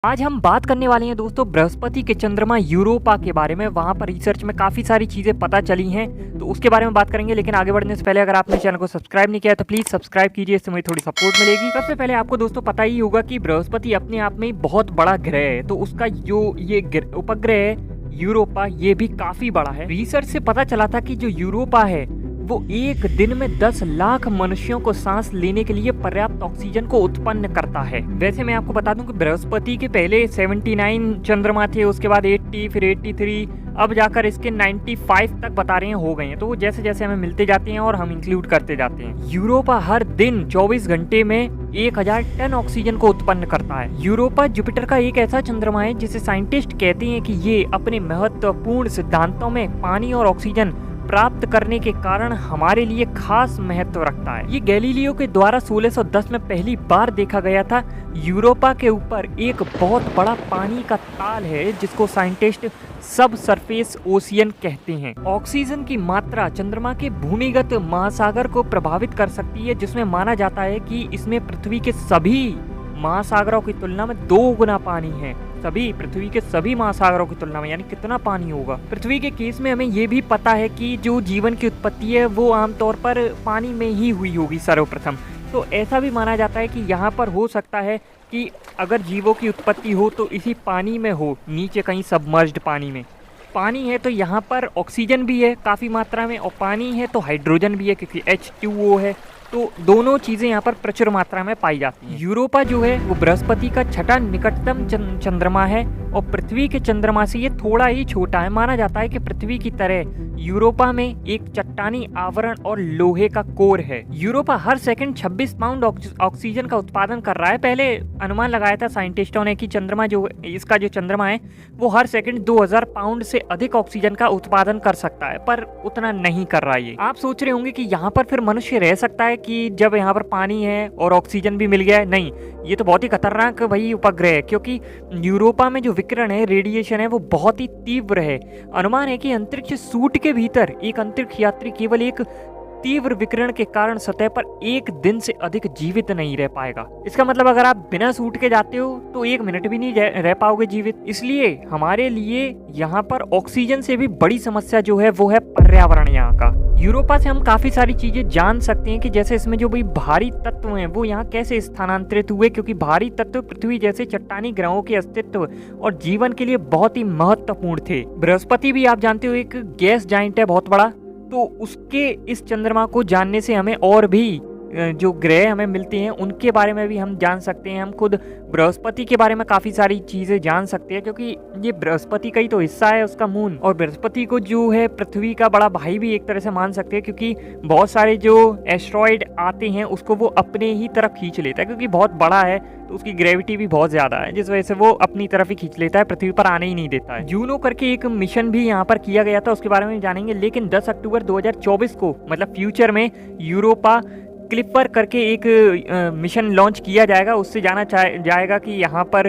आज हम बात करने वाले हैं दोस्तों बृहस्पति के चंद्रमा यूरोपा के बारे में। वहाँ पर रिसर्च में काफ़ी सारी चीज़ें पता चली हैं, तो उसके बारे में बात करेंगे। लेकिन आगे बढ़ने से पहले अगर आपने चैनल को सब्सक्राइब नहीं किया तो प्लीज़ सब्सक्राइब कीजिए, इससे मुझे थोड़ी सपोर्ट मिलेगी। सबसे पहले आपको दोस्तों पता ही होगा कि बृहस्पति अपने आप में बहुत बड़ा ग्रह है, तो उसका जो ये उपग्रह है यूरोपा, ये भी काफ़ी बड़ा है। रिसर्च से पता चला था कि जो यूरोपा है वो एक दिन में 10 लाख मनुष्यों को सांस लेने के लिए पर्याप्त ऑक्सीजन को उत्पन्न करता है। वैसे मैं आपको बता दूं कि बृहस्पति के पहले 79 चंद्रमा थे, उसके बाद 80, फिर 83, अब जाकर इसके 95 तक बता रहे हैं हो गए हैं। तो वो जैसे जैसे हमें मिलते जाते हैं और हम इंक्लूड करते जाते हैं। यूरोपा हर दिन 24 घंटे में 1000 टन ऑक्सीजन को उत्पन्न करता है। यूरोपा जुपिटर का एक ऐसा चंद्रमा है जिसे साइंटिस्ट कहते हैं कि ये अपने महत्वपूर्ण सिद्धांतों में पानी और ऑक्सीजन प्राप्त करने के कारण हमारे लिए खास महत्व रखता है। ये गैलीलियो के द्वारा 1610 में पहली बार देखा गया था। यूरोपा के ऊपर एक बहुत बड़ा पानी का ताल है जिसको साइंटिस्ट सब सरफेस ओशियन कहते हैं। ऑक्सीजन की मात्रा चंद्रमा के भूमिगत महासागर को प्रभावित कर सकती है, जिसमें माना जाता है कि इसमें पृथ्वी के सभी महासागरों की तुलना में 2 गुना पानी है। पृथ्वी के सभी महासागरों की तुलना में, यानी कितना पानी होगा। पृथ्वी के केस में हमें ये भी पता है कि जो जीवन की उत्पत्ति है वो आमतौर पर पानी में ही हुई होगी सर्वप्रथम। तो ऐसा भी माना जाता है कि यहाँ पर हो सकता है कि अगर जीवों की उत्पत्ति हो तो इसी पानी में हो, नीचे कहीं सबमर्ज्ड पानी में। पानी है तो यहाँ पर ऑक्सीजन भी है काफ़ी मात्रा में, और पानी है तो हाइड्रोजन भी है क्योंकि H2O है। तो दोनों चीज़ें यहाँ पर प्रचुर मात्रा में पाई जाती हैं। यूरोपा जो है वो बृहस्पति का छठा निकटतम चंद्रमा है और पृथ्वी के चंद्रमा से ये थोड़ा ही छोटा है। माना जाता है कि पृथ्वी की तरह यूरोपा में एक चट्टानी आवरण और लोहे का कोर है। यूरोपा हर सेकंड 26 पाउंड ऑक्सीजन का उत्पादन कर रहा है। पहले अनुमान लगाया था साइंटिस्टों ने कि इसका जो चंद्रमा है वो हर सेकंड 2000 पाउंड से अधिक ऑक्सीजन का उत्पादन कर सकता है, पर उतना नहीं कर रहा है। आप सोच रहे होंगे कि यहाँ पर फिर मनुष्य रह सकता है कि जब यहाँ पर पानी है और ऑक्सीजन भी मिल गया है? नहीं, ये तो बहुत ही खतरनाक भाई उपग्रह है, क्योंकि यूरोपा में जो विकिरण है, रेडिएशन है, वो बहुत ही तीव्र है। अनुमान है कि अंतरिक्ष सूट के भीतर एक अंतरिक्ष यात्री केवल एक तीव्र विकिरण के कारण सतह पर एक दिन से अधिक जीवित नहीं रह पाएगा। इसका मतलब अगर आप बिना सूट के जाते हो तो 1 मिनट भी नहीं रह पाओगे जीवित। इसलिए हमारे लिए यहाँ पर ऑक्सीजन से भी बड़ी समस्या जो है वो है पर्यावरण यहाँ का। यूरोपा से हम काफी सारी चीजें जान सकते हैं कि जैसे इसमें जो भी भारी तत्व हैं वो यहाँ कैसे स्थानांतरित हुए, क्योंकि भारी तत्व पृथ्वी जैसे चट्टानी ग्रहों के अस्तित्व और जीवन के लिए बहुत ही महत्वपूर्ण थे। बृहस्पति भी आप जानते हो एक गैस जाइंट है बहुत बड़ा, तो उसके इस चंद्रमा को जानने से हमें और भी जो ग्रह हमें मिलते हैं उनके बारे में भी हम जान सकते हैं। हम खुद बृहस्पति के बारे में काफ़ी सारी चीज़ें जान सकते हैं, क्योंकि ये बृहस्पति का ही तो हिस्सा है, उसका मून। और बृहस्पति को जो है पृथ्वी का बड़ा भाई भी एक तरह से मान सकते हैं, क्योंकि बहुत सारे जो एस्ट्रॉयड आते हैं उसको वो अपने ही तरफ खींच लेता है, क्योंकि बहुत बड़ा है तो उसकी ग्रेविटी भी बहुत ज़्यादा है, जिस वजह से वो अपनी तरफ ही खींच लेता है, पृथ्वी पर आने ही नहीं देता है। जूनो करके एक मिशन भी यहाँ पर किया गया था, उसके बारे में जानेंगे। लेकिन 10 अक्टूबर 2024 को, मतलब फ्यूचर में, यूरोपा क्लिपर करके एक मिशन लॉन्च किया जाएगा। उससे जाना जाएगा कि यहाँ पर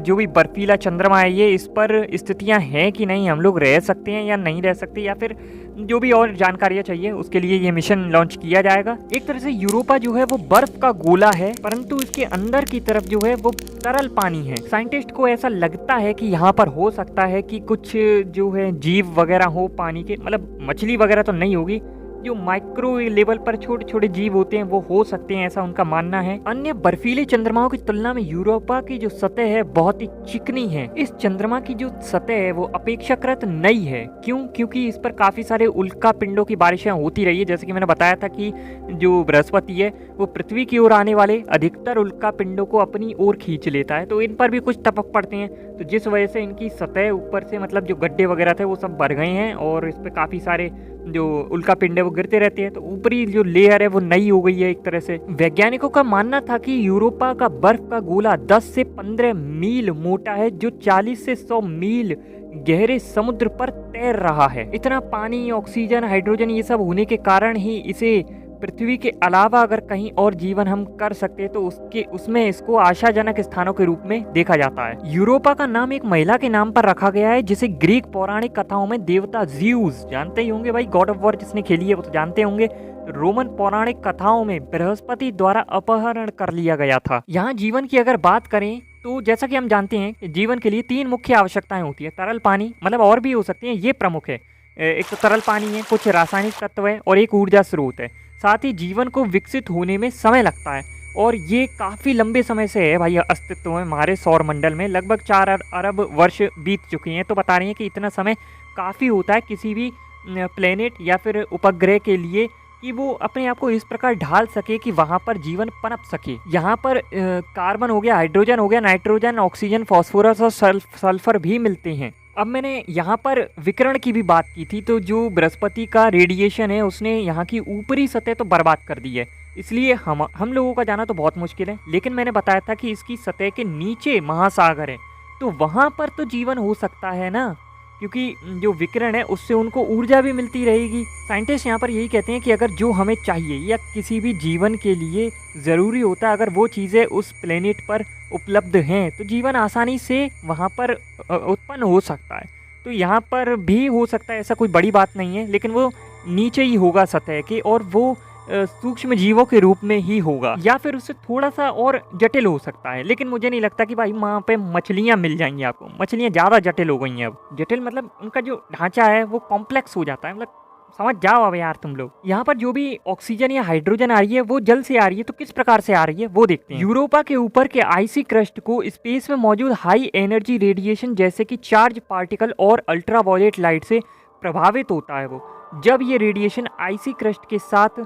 जो भी बर्फीला चंद्रमा है ये, इस पर स्थितियाँ हैं कि नहीं, हम लोग रह सकते हैं या नहीं रह सकते, या फिर जो भी और जानकारियाँ चाहिए उसके लिए ये मिशन लॉन्च किया जाएगा। एक तरह से यूरोपा जो है वो बर्फ का गोला है, परंतु इसके अंदर की तरफ जो है वो तरल पानी है। साइंटिस्ट को ऐसा लगता है कि यहाँ पर हो सकता है कि कुछ जो है जीव वगैरह हो पानी के, मतलब मछली वगैरह तो नहीं होगी, जो माइक्रो लेवल पर छोटे छोटे जीव होते हैं वो हो सकते हैं, ऐसा उनका मानना है। अन्य बर्फीले चंद्रमाओं की तुलना में यूरोपा की जो सतह है बहुत ही चिकनी है। इस चंद्रमा की जो सतह है वो अपेक्षाकृत नई है। क्यों? क्योंकि इस पर काफी सारे उल्का पिंडों की बारिशें होती रही है। जैसे कि मैंने बताया था कि जो बृहस्पति है वो पृथ्वी की ओर आने वाले अधिकतर उल्का पिंडों को अपनी ओर खींच लेता है, तो इन पर भी कुछ टपक पड़ते हैं, तो जिस वजह से इनकी सतह ऊपर से, मतलब जो गड्ढे वगैरह थे वो सब भर गए हैं और इस पर काफी सारे जो उल्का पिंड है वो गिरते रहते हैं, तो ऊपरी जो लेयर है वो नई हो गई है एक तरह से। वैज्ञानिकों का मानना था कि यूरोपा का बर्फ का गोला 10 से 15 मील मोटा है, जो 40 से 100 मील गहरे समुद्र पर तैर रहा है। इतना पानी, ऑक्सीजन, हाइड्रोजन ये सब होने के कारण ही इसे पृथ्वी के अलावा अगर कहीं और जीवन हम कर सकते तो उसमें इसको आशाजनक स्थानों के रूप में देखा जाता है। यूरोपा का नाम एक महिला के नाम पर रखा गया है, जिसे ग्रीक पौराणिक कथाओं में देवता ज़्यूस, जानते ही होंगे भाई, गॉड ऑफ वॉर जिसने खेली है वो तो जानते होंगे, रोमन पौराणिक कथाओं में बृहस्पति द्वारा अपहरण कर लिया गया था। यहाँ जीवन की अगर बात करें तो जैसा कि हम जानते हैं कि जीवन के लिए 3 मुख्य आवश्यकताएं होती है। तरल पानी, मतलब और भी हो सकती हैं, ये प्रमुख है। एक तो तरल पानी है, कुछ रासायनिक तत्व है और एक ऊर्जा स्रोत है। साथ ही जीवन को विकसित होने में समय लगता है और ये काफ़ी लंबे समय से है भाई अस्तित्व में। हमारे सौर मंडल में लगभग 4 अरब वर्ष बीत चुके हैं, तो बता रही हैं कि इतना समय काफ़ी होता है किसी भी प्लेनेट या फिर उपग्रह के लिए कि वो अपने आप को इस प्रकार ढाल सके कि वहाँ पर जीवन पनप सके। यहाँ पर कार्बन हो गया, हाइड्रोजन हो गया, नाइट्रोजन, ऑक्सीजन, फास्फोरस और सल्फर भी मिलते हैं। अब मैंने यहाँ पर विकिरण की भी बात की थी, तो जो बृहस्पति का रेडिएशन है उसने यहाँ की ऊपरी सतह तो बर्बाद कर दी है, इसलिए हम लोगों का जाना तो बहुत मुश्किल है। लेकिन मैंने बताया था कि इसकी सतह के नीचे महासागर है, तो वहाँ पर तो जीवन हो सकता है ना, क्योंकि जो विकिरण है उससे उनको ऊर्जा भी मिलती रहेगी। साइंटिस्ट यहाँ पर यही कहते हैं कि अगर जो हमें चाहिए या किसी भी जीवन के लिए ज़रूरी होता है, अगर वो चीज़ें उस प्लेनेट पर उपलब्ध हैं तो जीवन आसानी से वहाँ पर उत्पन्न हो सकता है। तो यहाँ पर भी हो सकता है, ऐसा कोई बड़ी बात नहीं है, लेकिन वो नीचे ही होगा सतह के और वो सूक्ष्म जीवों के रूप में ही होगा या फिर उससे थोड़ा सा और जटिल हो सकता है। लेकिन मुझे नहीं लगता कि भाई वहाँ पे मछलियाँ मिल जाएंगी आपको। मछलियाँ ज़्यादा जटिल हो गई हैं अब। जटिल मतलब उनका जो ढांचा है वो कॉम्प्लेक्स हो जाता है, मतलब समझ जाओ अब यार तुम लोग। यहाँ पर जो भी ऑक्सीजन या हाइड्रोजन आ रही है वो जल से आ रही है, तो किस प्रकार से आ रही है वो देखते हैं। यूरोपा के ऊपर के आइसी क्रस्ट को स्पेस में मौजूद हाई एनर्जी रेडिएशन जैसे कि चार्ज पार्टिकल और अल्ट्रावायलेट लाइट से प्रभावित होता है। वो जब ये रेडिएशन आइसी क्रस्ट के साथ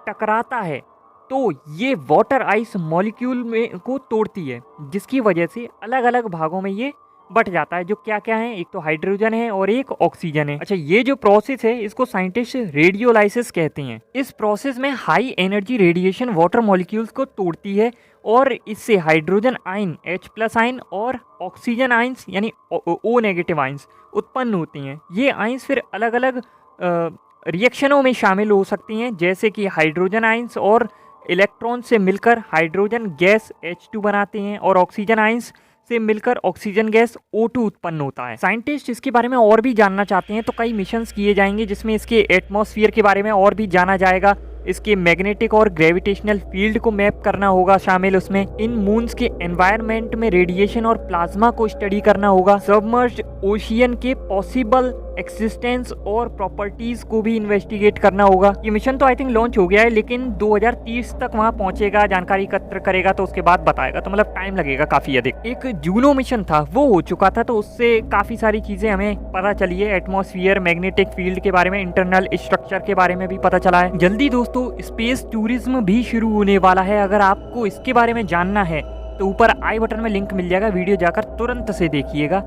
टकराता है तो ये वाटर आइस मॉलिक्यूल में को तोड़ती है, जिसकी वजह से अलग अलग भागों में ये बट जाता है। जो क्या क्या है, एक तो हाइड्रोजन है और एक ऑक्सीजन है। अच्छा, ये जो प्रोसेस है इसको साइंटिस्ट रेडियोलाइसिस कहते हैं। इस प्रोसेस में high energy radiation water molecules को तोड़ती है और इससे हाइड्रोजन आयन H+ आयन और ऑक्सीजन आयन्स यानी O- आयन्स उत्पन्न होती हैं। ये आयन्स फिर अलग अलग रिएक्शनों में शामिल हो सकती हैं, जैसे कि हाइड्रोजन आयन्स और इलेक्ट्रॉन से मिलकर हाइड्रोजन गैस H2 बनाते हैं और ऑक्सीजन आयन्स से मिलकर ऑक्सीजन गैस O2 उत्पन्न होता है। साइंटिस्ट इसके बारे में और भी जानना चाहते हैं तो कई मिशंस किए जाएंगे जिसमें इसके एटमॉस्फेयर के बारे में और भी जाना जाएगा। इसके मैग्नेटिक और ग्रेविटेशनल फील्ड को मैप करना होगा शामिल उसमें। इन मून्स के एनवायरनमेंट में रेडिएशन और प्लाज्मा को स्टडी करना होगा। सबमर्ज्ड ओशियन के पॉसिबल एक्सिस्टेंस और प्रॉपर्टीज को भी इन्वेस्टिगेट करना होगा। ये मिशन तो आई थिंक लॉन्च हो गया है, लेकिन 2030 तक वहाँ पहुंचेगा, जानकारी एकत्र करेगा, तो उसके बाद बताएगा, तो मतलब टाइम लगेगा काफी अधिक। एक जूनो मिशन था वो हो चुका था, तो उससे काफी सारी चीजें हमें पता चली है। एटमॉस्फेयर, मैग्नेटिक फील्ड के बारे में, इंटरनल स्ट्रक्चर के बारे में भी पता चला है। जल्दी दोस्तों स्पेस टूरिज्म भी शुरू होने वाला है। अगर आपको इसके बारे में जानना है तो ऊपर आई बटन में लिंक मिल जाएगा, वीडियो जाकर तुरंत से देखिएगा।